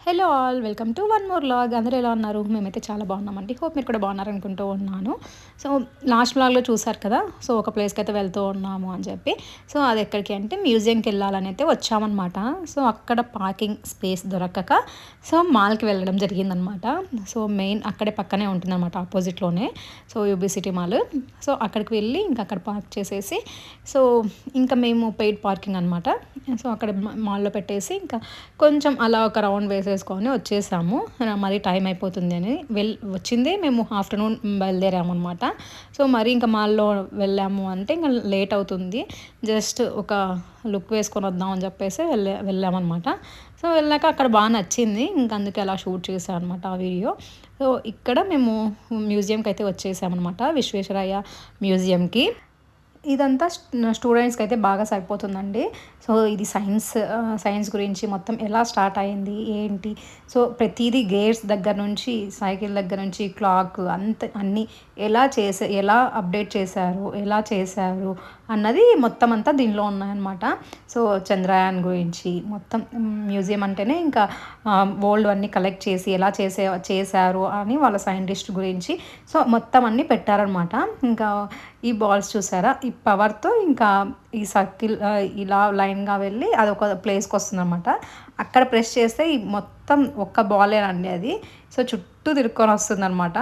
Hello all welcome to one more vlog. అందరూ ఎలా ఉన్నారు? మేమైతే చాలా బాగున్నామండి. హోప్ మీరు కూడా బాగున్నారనుకుంటూ ఉన్నాను. సో లాస్ట్ వ్లాగ్లో చూసారు కదా, సో ఒక ప్లేస్కి అయితే వెళ్తూ ఉన్నాము అని చెప్పి. సో అది ఎక్కడికి అంటే మ్యూజియంకి వెళ్ళాలని అయితే వచ్చామన్నమాట. సో అక్కడ పార్కింగ్ స్పేస్ దొరకక సో మాల్కి వెళ్ళడం జరిగిందనమాట. సో మెయిన్ అక్కడే పక్కనే ఉంటుందన్నమాట, ఆపోజిట్లోనే. So UB City Mall. So అక్కడికి వెళ్ళి ఇంకా అక్కడ పార్క్ చేసేసి, సో ఇంకా మేము పెయిడ్ పార్కింగ్ అనమాట. సో అక్కడ మాల్లో పెట్టేసి ఇంకా కొంచెం అలా ఒక రౌండ్ వేసేసుకొని వచ్చేసాము. మరి టైం అయిపోతుంది అని వచ్చిందే మేము ఆఫ్టర్నూన్ బయలుదేరాము అనమాట. సో మరి ఇంకా మాల్లో వెళ్ళాము అంటే ఇంకా లేట్ అవుతుంది. జస్ట్ ఒక లుక్ వేసుకొని వద్దాం అని చెప్పేసి వెళ్ళామన్నమాట. సో వెళ్ళాక అక్కడ బాగా నచ్చింది, ఇంకా అందుకే అలా షూట్ చేసాం అనమాట ఆ వీడియో. సో ఇక్కడ మేము మ్యూజియంకి అయితే వచ్చేసామన్నమాట, విశ్వేశ్వరయ్య మ్యూజియంకి. ఇదంతా స్టూడెంట్స్కి అయితే బాగా సరిపోతుందండి. సో ఇది సైన్స్ గురించి మొత్తం ఎలా స్టార్ట్ అయింది ఏంటి, సో ప్రతిదీ గేర్స్ దగ్గర నుంచి సైకిల్ దగ్గర నుంచి క్లాక్ అన్నీ ఎలా అప్డేట్ చేశారు, ఎలా చేశారు అన్నది మొత్తం అంతా దీనిలో ఉన్నాయన్నమాట. సో చంద్రయాన్ గురించి మొత్తం మ్యూజియం అంటేనే ఇంకా వరల్డ్ అన్నీ కలెక్ట్ చేసి ఎలా చేశారు అని వాళ్ళ సైంటిస్ట్ గురించి సో మొత్తం అన్నీ పెట్టారనమాట. ఇంకా ఈ బాల్స్ చూసారా, ఈ పవర్తో ఇంకా ఈ సర్కిల్ ఇలా లైన్గా వెళ్ళి అది ఒక ప్లేస్కి వస్తుందన్నమాట. అక్కడ ప్రెస్ చేస్తే ఈ మొత్తం ఒక్క బాలేనండి అది. సో చుట్టూ తిరుక్కొని వస్తుందన్నమాట.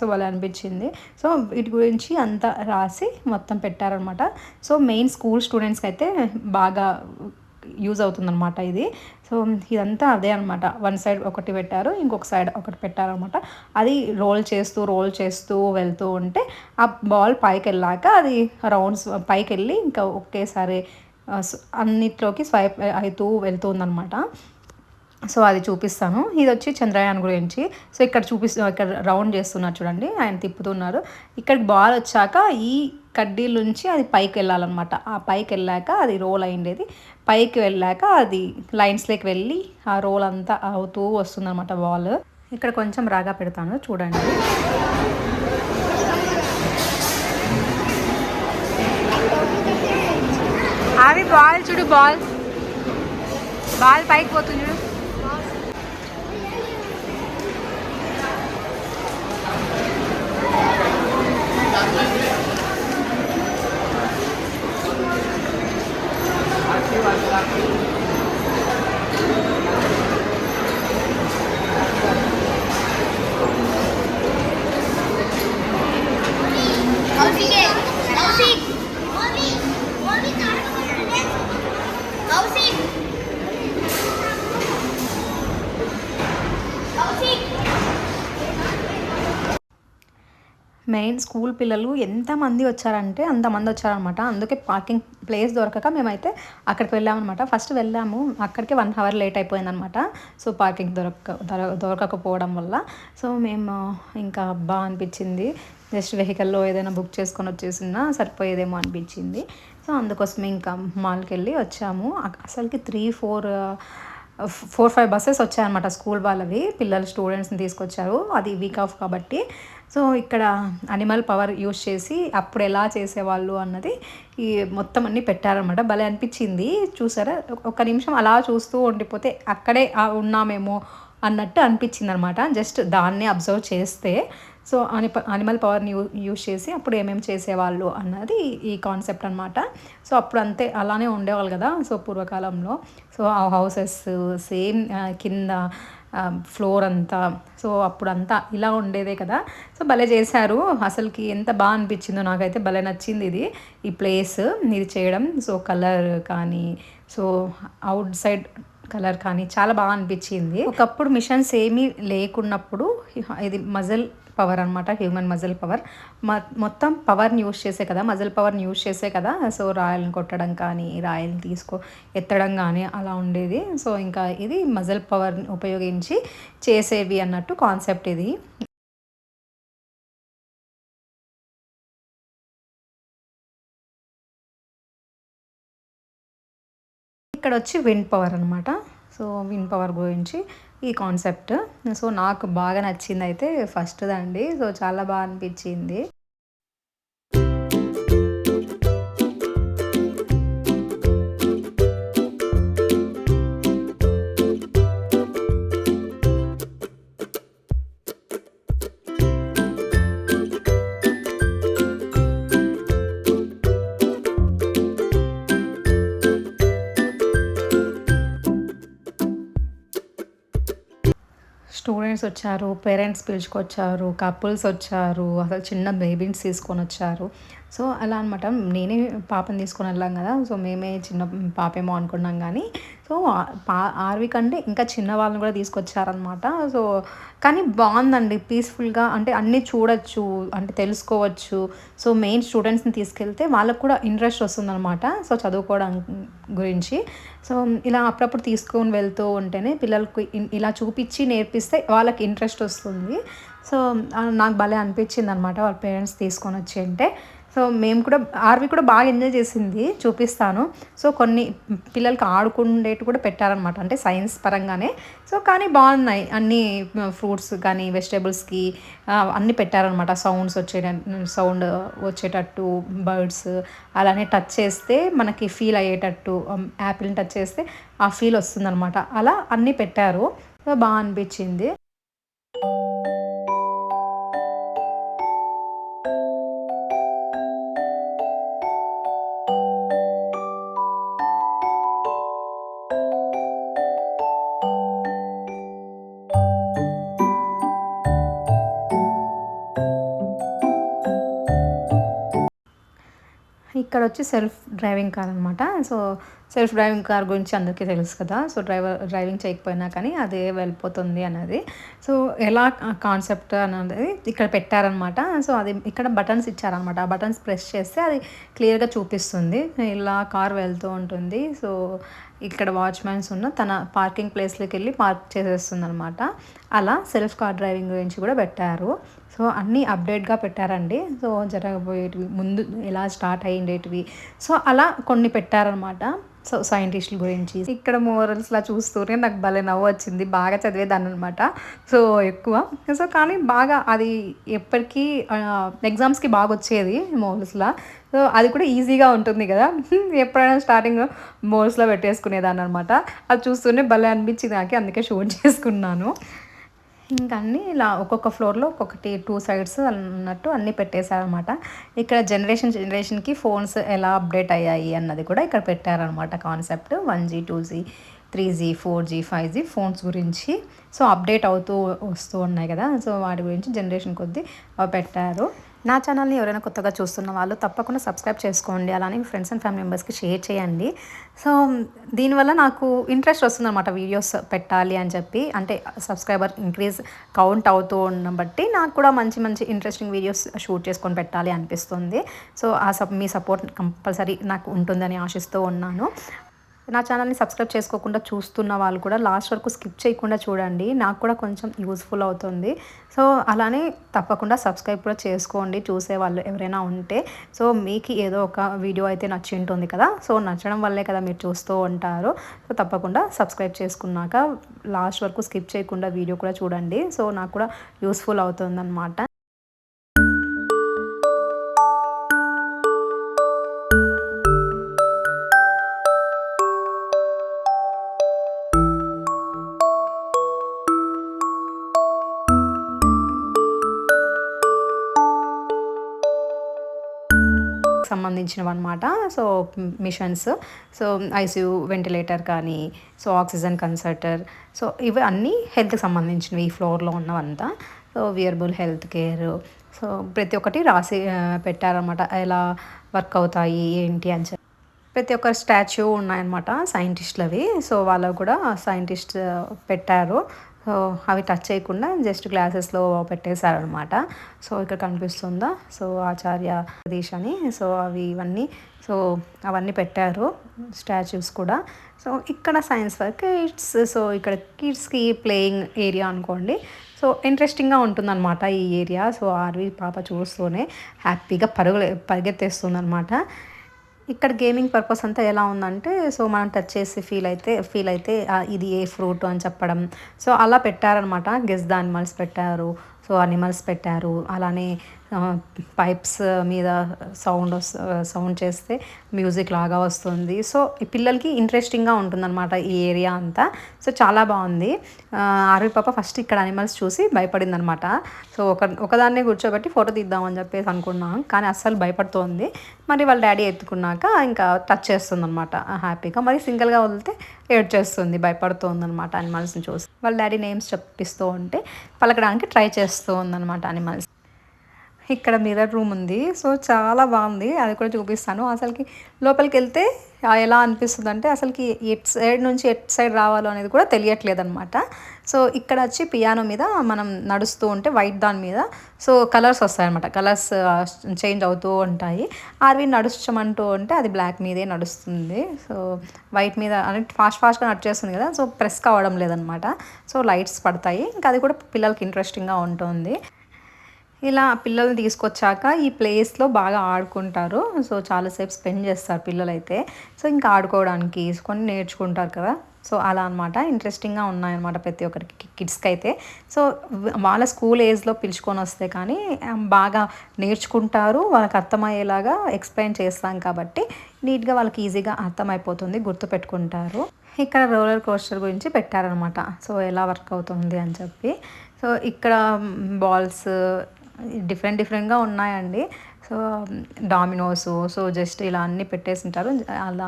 సో భలే అనిపించింది. సో వీటి గురించి అంతా రాసి మొత్తం పెట్టారనమాట. సో మెయిన్ స్కూల్ స్టూడెంట్స్కి అయితే బాగా యూజ్ అవుతుందన్నమాట ఇది. సో ఇదంతా అదే అనమాట. వన్ సైడ్ ఒకటి పెట్టారు, ఇంకొక సైడ్ ఒకటి పెట్టారనమాట. అది రోల్ చేస్తూ వెళ్తూ ఉంటే ఆ బాల్ పైకి వెళ్ళాక అది రౌండ్స్ పైకి వెళ్ళి ఇంకా ఒకేసారి అన్నిట్లోకి స్వైప్ అవుతూ వెళ్తుందనమాట. సో అది చూపిస్తాను. ఇది వచ్చి చంద్రయాన్ గురించి. సో ఇక్కడ రౌండ్ చేస్తున్నారు చూడండి, ఆయన తిప్పుతున్నారు. ఇక్కడికి బాల్ వచ్చాక ఈ కడ్డీల నుంచి అది పైకి వెళ్ళాలన్నమాట. ఆ పైకి వెళ్ళాక అది రోల్ అయ్యేది. పైకి వెళ్ళాక అది లైన్స్లోకి వెళ్ళి ఆ రోల్ అంతా అవుతూ వస్తుందన్నమాట బాల్. ఇక్కడ కొంచెం రాగా పెడతాను చూడండి. అవి బాల్ చూడు, బాల్ పైకి పోతుంది చూడు. మెయిన్ స్కూల్ పిల్లలు ఎంతమంది వచ్చారంటే అంతమంది వచ్చారనమాట. అందుకే పార్కింగ్ ప్లేస్ దొరకక మేమైతే అక్కడికి వెళ్ళామన్నమాట. ఫస్ట్ వెళ్ళాము, అక్కడికి 1 hour లేట్ అయిపోయిందనమాట. సో పార్కింగ్ దొరకకపోవడం వల్ల సో మేము ఇంకా బాగా అనిపించింది. జస్ట్ వెహికల్లో ఏదైనా బుక్ చేసుకొని వచ్చేసినా సరిపోయేదేమో అనిపించింది. సో అందుకోసమే ఇంకా మాల్కి వెళ్ళి వచ్చాము. అసలుకి 4-5 బస్సెస్ వచ్చాయన్నమాట స్కూల్ వాళ్ళవి. స్టూడెంట్స్ని తీసుకొచ్చారు, అది వీక్ ఆఫ్ కాబట్టి. సో ఇక్కడ అనిమల్ పవర్ యూజ్ చేసి అప్పుడు ఎలా చేసేవాళ్ళు అన్నది ఈ మొత్తం అన్నీ పెట్టారనమాట. భలే అనిపించింది. చూసారా, ఒక నిమిషం అలా చూస్తూ ఉండిపోతే అక్కడే ఉన్నామేమో అన్నట్టు అనిపించింది అనమాట. జస్ట్ దాన్ని అబ్జర్వ్ చేస్తే సో అనిమల్ పవర్ని యూజ్ చేసి అప్పుడు ఏమేమి చేసేవాళ్ళు అన్నది ఈ కాన్సెప్ట్ అనమాట. సో అప్పుడు అంతే అలానే ఉండేవాళ్ళు కదా సో పూర్వకాలంలో. సో ఆ హౌసెస్ సేమ్ కింద ఫ్లోర్ అంతా సో అప్పుడంతా ఇలా ఉండేదే కదా. సో భలే చేశారు. అసలుకి ఎంత బాగా అనిపించిందో నాకైతే, భలే నచ్చింది ఈ ప్లేస్ ఇది చేయడం. సో కలర్ కానీ సో అవుట్ సైడ్ కలర్ కానీ చాలా బాగా అనిపించింది. ఒకప్పుడు మిషన్స్ ఏమీ లేకున్నప్పుడు ఇది మజిల్ పవర్ అనమాట, హ్యూమన్ మజిల్ పవర్. మొత్తం పవర్ని యూజ్ చేసే కదా, మజిల్ పవర్ని యూజ్ చేసే కదా. సో రాయల్ని కొట్టడం కానీ రాయల్ని ఎత్తడం కానీ అలా ఉండేది. సో ఇంకా ఇది మజిల్ పవర్ని ఉపయోగించి చేసేవి అన్నట్టు కాన్సెప్ట్ ఇది. ఇక్కడ వచ్చి విండ్ పవర్ అనమాట. సో విండ్ పవర్ గురించి ఈ కాన్సెప్ట్. సో నాకు బాగా నచ్చింది అయితే ఫస్ట్దండి. సో చాలా బాగా అనిపించింది. స్టూడెంట్స్ వచ్చారు, పేరెంట్స్ పిలుచుకొచ్చారు, కపుల్స్ వచ్చారు, అసలు చిన్న బేబీని తీసుకొనొచ్చారు. సో, అలా అనమాట. నేనే పాపని తీసుకొని వెళ్ళాం గదా! సో, మేమే చిన్న పాపేమో అనుకున్నాం గానీ, సో, ఆర్వి కంటే ఇంకా చిన్న వాళ్ళని గూడా తీసుకొచ్చారనమాట. సో, కానీ బావుందండి పీస్‌ఫుల్‌గా, అంటే అన్నీ చూడొచ్చు, అంటే తెలుసుకోవచ్చు. సో, మెయిన్ స్టూడెంట్స్‌ని తీసుకెళ్తే వాళ్ళకి కూడా ఇంట్రెస్ట్ వస్తుందనమాట. సో, చదువుకోవడం గురించి. సో, ఇలా అప్పుడప్పుడు తీసుకొని వెళ్తూ ఉంటేనే పిల్లలకి ఇలా చూపిచ్చి నేర్పిస్తే వాళ్ళకి ఇంట్రెస్ట్ వస్తుంది. సో, నాకు భలే అనిపించిందనమాట వాళ్ళ పేరెంట్స్ తీసుకొనొచ్చి అంటే. సో, మేము కూడా ఆర్వి కూడా బాగా ఎంజాయ్ చేసింది. చూపిస్తాను. సో, కొన్ని పిల్లలకి ఆడుకుండేటివి కూడా పెట్టారనమాట. అంటే సైన్స్ పరంగానే. సో, కానీ బాగున్నాయి. అన్నీ ఫ్రూట్స్ కానీ, వెజిటబుల్స్‌కి అన్నీ పెట్టారనమాట. సౌండ్ వచ్చేటట్టు బర్డ్స్ అలానే టచ్ చేస్తే మనకి ఫీల్ అయ్యేటట్టు, యాపిల్‌ని టచ్ చేస్తే ఆ ఫీల్ వస్తుందనమాట. అలా అన్నీ పెట్టారు. సో, బా అనిపించింది. ఇక్కడొచ్చి సెల్ఫ్ డ్రైవింగ్ కార్ అనమాట. సో, సెల్ఫ్ డ్రైవింగ్ కార్ గురించి అందరికీ తెలుసు కదా! సో, డ్రైవింగ్ చేయకపోయినా కానీ అదే వెళ్ళిపోతుంది అన్నది. సో, ఎలా కాన్సెప్ట్ అన్నది ఇక్కడ పెట్టారనమాట. సో, అది ఇక్కడ బటన్స్ ఇచ్చారనమాట. ఆ బటన్స్ ప్రెస్ చేస్తే అది క్లియర్‌గా చూపిస్తుంది. ఇలా కార్ వెళ్తూ ఉంటుంది. సో, ఇక్కడ వాచ్‌మెన్స్ తన పార్కింగ్ ప్లేస్‌లోకెళ్ళి పార్క్ చేసేస్తుందనమాట. అలా సెల్ఫ్ కార్ డ్రైవింగ్ గురించి కూడా పెట్టారు. సో, అన్నీ అప్డేట్‌గా పెట్టారండి. సో, జరగబోయేటివి, ముందు ఎలా స్టార్ట్ అయ్యిండేటివి. సో, అలా కొన్ని పెట్టారనమాట. సో, సైంటిస్టుల గురించి. ఇక్కడ మోరల్స్‌లా చూస్తూనే నాకు భలే నవ్వొచ్చింది. బాగా చదివేదాన్ననమాట. సో, ఎక్కువ. సో, కానీ బాగా అది ఎప్పటికీ ఎగ్జామ్స్‌కి బాగొచ్చేది మోరల్స్‌లా. సో, అది కూడా ఈజీగా ఉంటుంది గదా! ఎప్పుడైనా స్టార్టింగ్‌లో మోరల్స్‌లో పెట్టేసుకునేదాన్ననమాట. అది చూస్తూనే భలే అనిపించింది నాకి. అందుకే షూట్ చేసుకున్నాను. ఇంక అన్నీ ఇలా ఒక్కొక్క ఫ్లోర్‌లో ఒక్కొక్కటి 2 సైడ్స్ అన్నట్టు అన్నీ పెట్టేశారనమాట. ఇక్కడ జనరేషన్‌కి ఫోన్స్ ఎలా అప్డేట్ అయ్యాయి అన్నది కూడా ఇక్కడ పెట్టారనమాట concept. 1G, 2G, 3G, 4G, 5G phones గురించి. సో, అప్డేట్ అవుతూ వస్తూ ఉన్నాయి కదా! సో, వాటి గురించి జనరేషన్ కొద్దీ పెట్టారు. నా ఛానల్‌ని ఎవరైనా కొత్తగా చూస్తున్న వాళ్ళు తప్పకుండా సబ్స్క్రైబ్ చేసుకోండి. అలానే మీ ఫ్రెండ్స్ అండ్ ఫ్యామిలీ మెంబర్స్‌కి షేర్ చేయండి. సో, దీనివల్ల నాకు ఇంట్రెస్ట్ వస్తుందనమాట వీడియోస్ పెట్టాలి అని చెప్పి. అంటే సబ్స్క్రైబర్ ఇంక్రీజ్ కౌంట్ అవుతూ ఉన్న బట్టి నాకు కూడా మంచి మంచి ఇంట్రెస్టింగ్ వీడియోస్ షూట్ చేసుకొని పెట్టాలి అనిపిస్తుంది. సో, మీ సపోర్ట్ కంపల్సరీ నాకు ఉంటుందని ఆశిస్తూ ఉన్నాను. నా ఛానల్‌ని సబ్స్క్రైబ్ చేసుకోకుండా చూస్తున్న వాళ్ళు కూడా లాస్ట్ వరకు స్కిప్ చేయకుండా చూడండి. నాకు కూడా కొంచెం యూజ్‌ఫుల్ అవుతుంది. సో, అలానే తప్పకుండా సబ్స్క్రైబ్ కూడా చేసుకోండి చూసేవాళ్ళు ఎవరైనా ఉంటే. సో, మీకు ఏదో ఒక వీడియో అయితే నచ్చి ఉంటుంది కదా! సో, నచ్చడం వల్లే కదా మీరు చూస్తూ ఉంటారు. సో, తప్పకుండా సబ్స్క్రైబ్ చేసుకున్నాక లాస్ట్ వరకు స్కిప్ చేయకుండా వీడియో కూడా చూడండి. సో, నాకు కూడా యూజ్‌ఫుల్ అవుతుందనమాట. సంబంధించినవన్నమాట. So, missions. So, ICU ventilator కానీ, సో, ఆక్సిజన్ కన్సర్టర్. సో, ఇవి అన్నీ హెల్త్‌కి సంబంధించినవి ఈ ఫ్లోర్‌లో ఉన్నవంతా. So, wearable health care. So, ప్రతి ఒక్కటి రాసి పెట్టారనమాట. ఎలా వర్క్ అవుతాయి ఏంటి అని చెప్పి. ప్రతి ఒక్క స్టాచ్యూ ఉన్నాయన్నమాట సైంటిస్ట్‌లవి. సో, వాళ్ళవి కూడా సైంటిస్ట్ పెట్టారు. సో, అవి టచ్ చేయకుండా జస్ట్ గ్లాసెస్‌లో పెట్టేశారనమాట. సో, ఇక్కడ కనిపిస్తుందా? సో, ఆచార్య జగదీష్ అని. సో, ఇవన్నీ. సో, అవన్నీ పెట్టారు స్టాచ్యూస్ కూడా. సో, ఇక్కడ సైన్స్ ఫర్ కిడ్స్. సో, ఇక్కడ కిడ్స్‌కి ప్లేయింగ్ ఏరియా అనుకోండి. సో, ఇంట్రెస్టింగ్‌గా ఉంటుందన్నమాట ఈ ఏరియా. సో, ఆర్వి పాప చూస్తూనే హ్యాపీగా పరిగెత్తేస్తుందనమాట. ఇక్కడ గేమింగ్ పర్పస్ అంతా ఎలా ఉందంటే, సో, మనం టచ్ చేసి ఫీల్ అయితే ఇది ఏ ఫ్రూట్ అని చెప్పడం. సో, అలా పెట్టారనమాట. గెస్ ద యానిమల్స్ పెట్టారు. సో అనిమల్స్ పెట్టారు. అలానే పైప్స్ మీద సౌండ్ చేస్తే మ్యూజిక్ లాగా వస్తుంది. సో ఈ పిల్లలకి ఇంట్రెస్టింగ్గా ఉంటుందన్నమాట ఈ ఏరియా అంతా. సో చాలా బాగుంది. ఆర్వి పాప ఫస్ట్ ఇక్కడ అనిమల్స్ చూసి భయపడిందనమాట. సో ఒకదాన్నే కూర్చోబెట్టి ఫోటో తీద్దామని చెప్పేసి అనుకున్నాం, కానీ అస్సలు భయపడుతోంది. మరి వాళ్ళ డాడీ ఎత్తుకున్నాక ఇంకా టచ్ చేస్తుందనమాట హ్యాపీగా. మరి సింగిల్గా వదిలితే ఏడ్చేస్తుంది, భయపడుతుంది అనమాట అనిమల్స్ని చూసి. వాళ్ళ డాడీ నేమ్స్ చెప్పిస్తూ ఉంటే పలకడానికి ట్రై చేస్తూ ఉందన్నమాట అనిమల్స్. ఇక్కడ మిర్రర్ రూమ్ ఉంది. సో చాలా బాగుంది, అది కూడా చూపిస్తాను. అసలుకి లోపలికి వెళ్తే ఎలా అనిపిస్తుంది అంటే అసలుకి ఎట్ సైడ్ నుంచి ఎట్ సైడ్ రావాలో అనేది కూడా తెలియట్లేదు అనమాట. సో ఇక్కడ వచ్చి పియానో మీద మనం నడుస్తూ ఉంటే వైట్ దాని మీద సో కలర్స్ వస్తాయన్నమాట. కలర్స్ చేంజ్ అవుతూ ఉంటాయి. ఆర్వి నడుచమంటూ ఉంటే అది బ్లాక్ మీదే నడుస్తుంది. సో వైట్ మీద అంటే ఫాస్ట్గా నడిచేస్తుంది కదా, సో ప్రెస్ కావడం లేదనమాట. సో లైట్స్ పడతాయి. ఇంకా అది కూడా పిల్లలకి ఇంట్రెస్టింగ్గా ఉంటుంది. ఇలా పిల్లల్ని తీసుకొచ్చాక ఈ ప్లేస్లో బాగా ఆడుకుంటారు. సో చాలాసేపు స్పెండ్ చేస్తారు పిల్లలైతే. సో ఇంకా ఆడుకోవడానికి కొన్ని నేర్చుకుంటారు కదా. సో అలా అనమాట. ఇంట్రెస్టింగ్గా ఉన్నాయన్నమాట ప్రతి ఒక్కరికి, కిడ్స్కి అయితే. సో వాళ్ళ స్కూల్ ఏజ్లో పిలుచుకొని వస్తే కానీ బాగా నేర్చుకుంటారు. వాళ్ళకి అర్థమయ్యేలాగా ఎక్స్ప్లెయిన్ చేస్తాం కాబట్టి నీట్గా వాళ్ళకి ఈజీగా అర్థమైపోతుంది, గుర్తుపెట్టుకుంటారు. ఇక్కడ రోలర్ కోస్టర్ గురించి పెట్టారనమాట. సో ఎలా వర్క్ అవుతుంది అని చెప్పి. సో ఇక్కడ బాల్స్ డిఫరెంట్గా ఉన్నాయండి. సో డామినోస్, సో జస్ట్ ఇలా అన్నీ పెట్టేసింటారు. అలా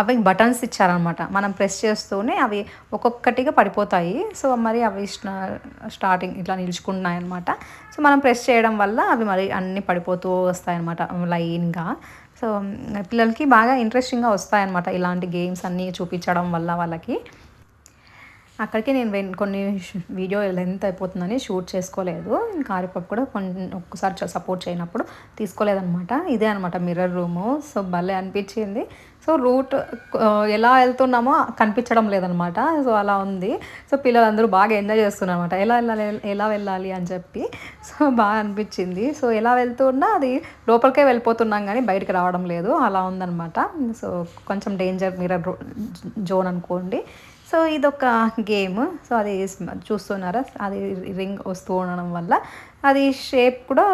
అవి బటన్స్ ఇచ్చారనమాట. మనం ప్రెస్ చేస్తూనే అవి ఒక్కొక్కటిగా పడిపోతాయి. సో మరి అవి స్టార్టింగ్ ఇట్లా నిలుచుకుంటున్నాయి అనమాట. సో మనం ప్రెస్ చేయడం వల్ల అవి మరి అన్నీ పడిపోతూ వస్తాయన్నమాట లైన్గా. సో పిల్లలకి బాగా ఇంట్రెస్టింగ్గా వస్తాయన్నమాట ఇలాంటి గేమ్స్ అన్నీ చూపించడం వల్ల వాళ్ళకి. అక్కడికి నేను కొన్ని వీడియో లెంత్ అయిపోతుందని షూట్ చేసుకోలేదు. ఇంకా ఆరిపప్పు కూడా ఒక్కసారి సపోర్ట్ చేయనప్పుడు తీసుకోలేదనమాట. ఇదే అనమాట మిర్రర్ రూము. సో భలే అనిపించింది. సో రూట్ ఎలా వెళ్తున్నామో కనిపించడం లేదనమాట. సో అలా ఉంది. సో పిల్లలందరూ బాగా ఎంజాయ్ చేస్తున్నారు అనమాట, ఎలా వెళ్ళాలి అని చెప్పి. సో బాగా అనిపించింది. సో ఎలా వెళ్తున్నా అది లోపలికే వెళ్ళిపోతున్నాం కానీ బయటకు రావడం లేదు, అలా ఉందన్నమాట. సో కొంచెం డేంజర్ మిర్రర్ జోన్ అనుకోండి. సో ఇదొక గేమ్. సో అది చూస్తున్నారా, అది రింగ్ వస్తూ ఉండడం వల్ల అది షేప్ కూడా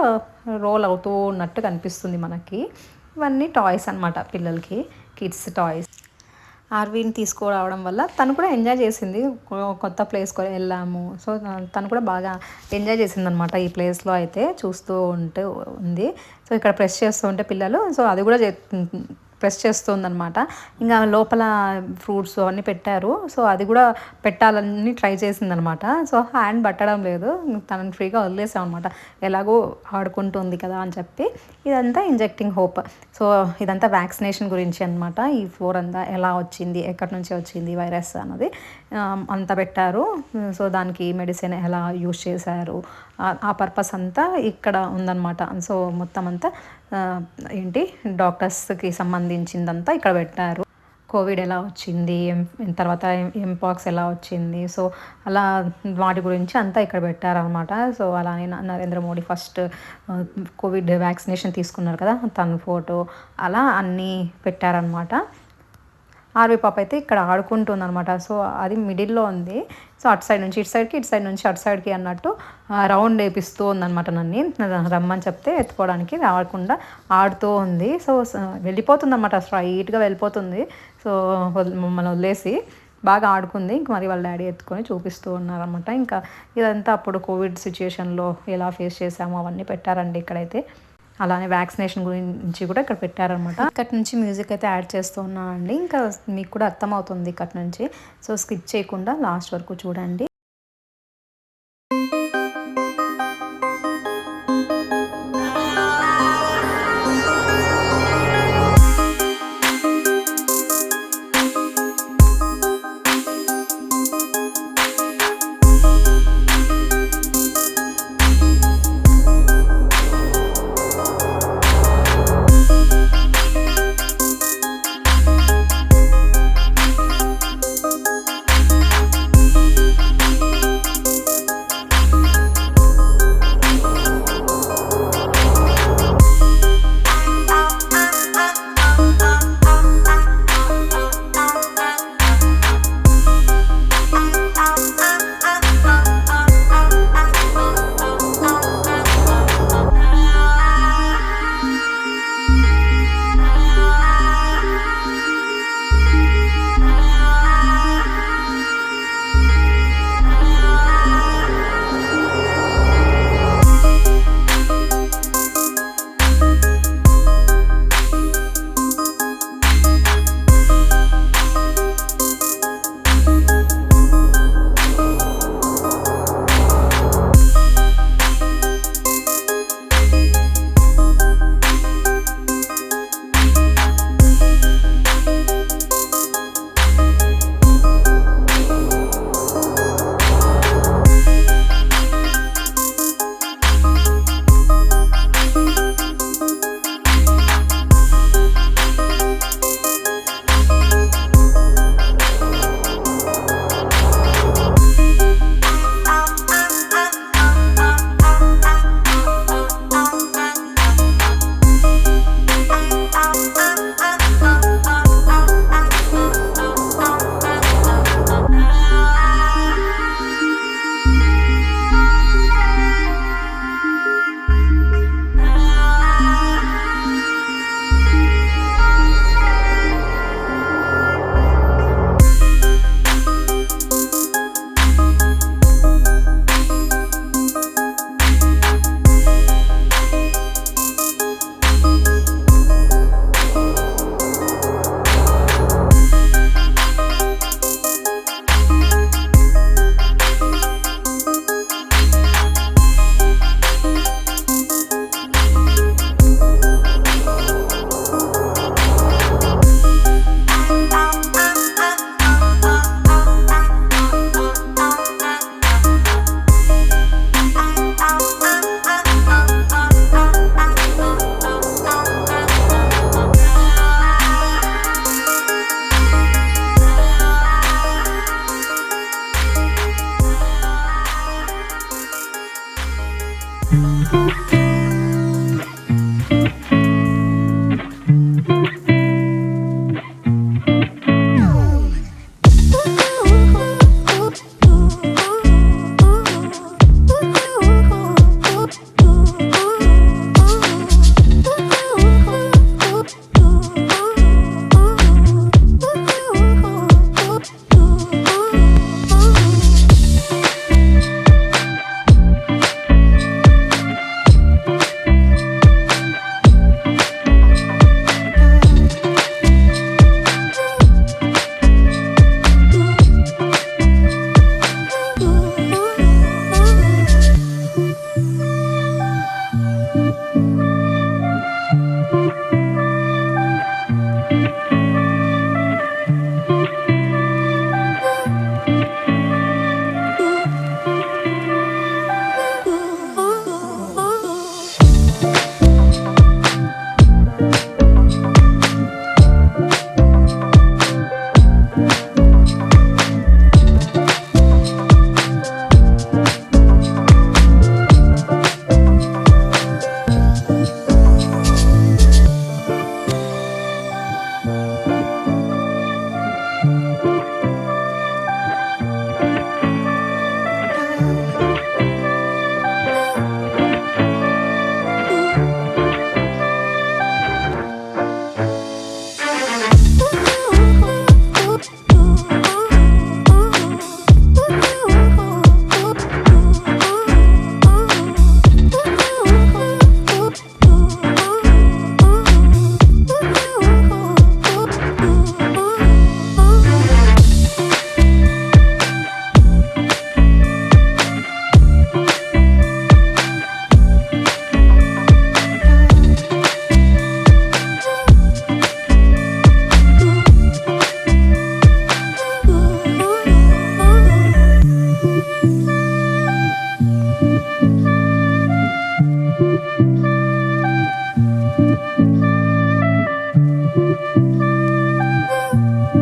రోల్ అవుతూ ఉన్నట్టు కనిపిస్తుంది మనకి. ఇవన్నీ టాయ్స్ అనమాట పిల్లలకి, కిడ్స్ టాయ్స్. ఆర్వీని తీసుకురావడం వల్ల తను కూడా ఎంజాయ్ చేసింది. కొత్త ప్లేస్కి వెళ్ళాము. సో తను కూడా బాగా ఎంజాయ్ చేసింది అనమాట ఈ ప్లేస్లో అయితే. చూస్తూ ఉంటే ఉంది. సో ఇక్కడ ప్రెస్ చేస్తూ ఉంటే పిల్లలు, సో అది కూడా ప్రెస్ చేస్తుందనమాట. ఇంకా లోపల ఫ్రూట్స్ అవన్నీ పెట్టారు. సో అది కూడా పెట్టాలని ట్రై చేసిందనమాట. సో హ్యాండ్ పట్టడం లేదు, తనని ఫ్రీగా వదిలేసాం అనమాట. ఎలాగో ఆడుకుంటుంది కదా అని చెప్పి. ఇదంతా ఇంజెక్టింగ్ హోప్. సో ఇదంతా వ్యాక్సినేషన్ గురించి అనమాట. ఈ ఫ్లోర్ అంతా ఎలా వచ్చింది, ఎక్కడి నుంచి వచ్చింది వైరస్ అన్నది అంతా పెట్టారు. సో దానికి మెడిసిన్ ఎలా యూజ్ చేశారు, ఆ పర్పస్ అంతా ఇక్కడ ఉందన్నమాట. సో మొత్తం అంతా డాక్టర్స్కి సంబంధించిందంతా ఇక్కడ పెట్టారు. కోవిడ్ ఎలా వచ్చింది, తర్వాత ఎంపాక్స్ ఎలా వచ్చింది, సో అలా వాటి గురించి అంతా ఇక్కడ పెట్టారనమాట. సో అలానే Narendra Modi first Covid vaccination తీసుకున్నారు కదా, తన ఫోటో అలా అన్నీ పెట్టారనమాట. ఆర్వి పాప అయితే ఇక్కడ ఆడుకుంటుంది అనమాట. సో అది మిడిల్లో ఉంది. సో అటు సైడ్ నుంచి ఇటు సైడ్కి, ఇటు సైడ్ నుంచి అటు సైడ్కి అన్నట్టు రౌండ్ వేపిస్తూ ఉందన్నమాట. నన్ను రమ్మని చెప్తే ఎత్తుకోవడానికి రాకుండా ఆడుతూ ఉంది. సో వెళ్ళిపోతుంది అనమాట, స్ట్రైట్గా వెళ్ళిపోతుంది. సో మమ్మల్ని వదిలేసి బాగా ఆడుకుంది. ఇంక మరి వాళ్ళ డాడీ ఎత్తుకొని చూపిస్తూ ఉన్నారనమాట. ఇంకా ఇదంతా అప్పుడు కోవిడ్ సిచ్యుయేషన్లో ఎలా ఫేస్ చేసామో అవన్నీ పెట్టారండి ఇక్కడైతే. అలానే వ్యాక్సినేషన్ గురించి కూడా ఇక్కడ పెట్టారనమాట. ఇక్కడ నుంచి మ్యూజిక్ అయితే యాడ్ చేస్తూ ఉన్నానండి. ఇంకా మీకు కూడా అర్థమవుతుంది ఇక్కడ నుంచి. సో స్కిప్ చేయకుండా లాస్ట్ వరకు చూడండి.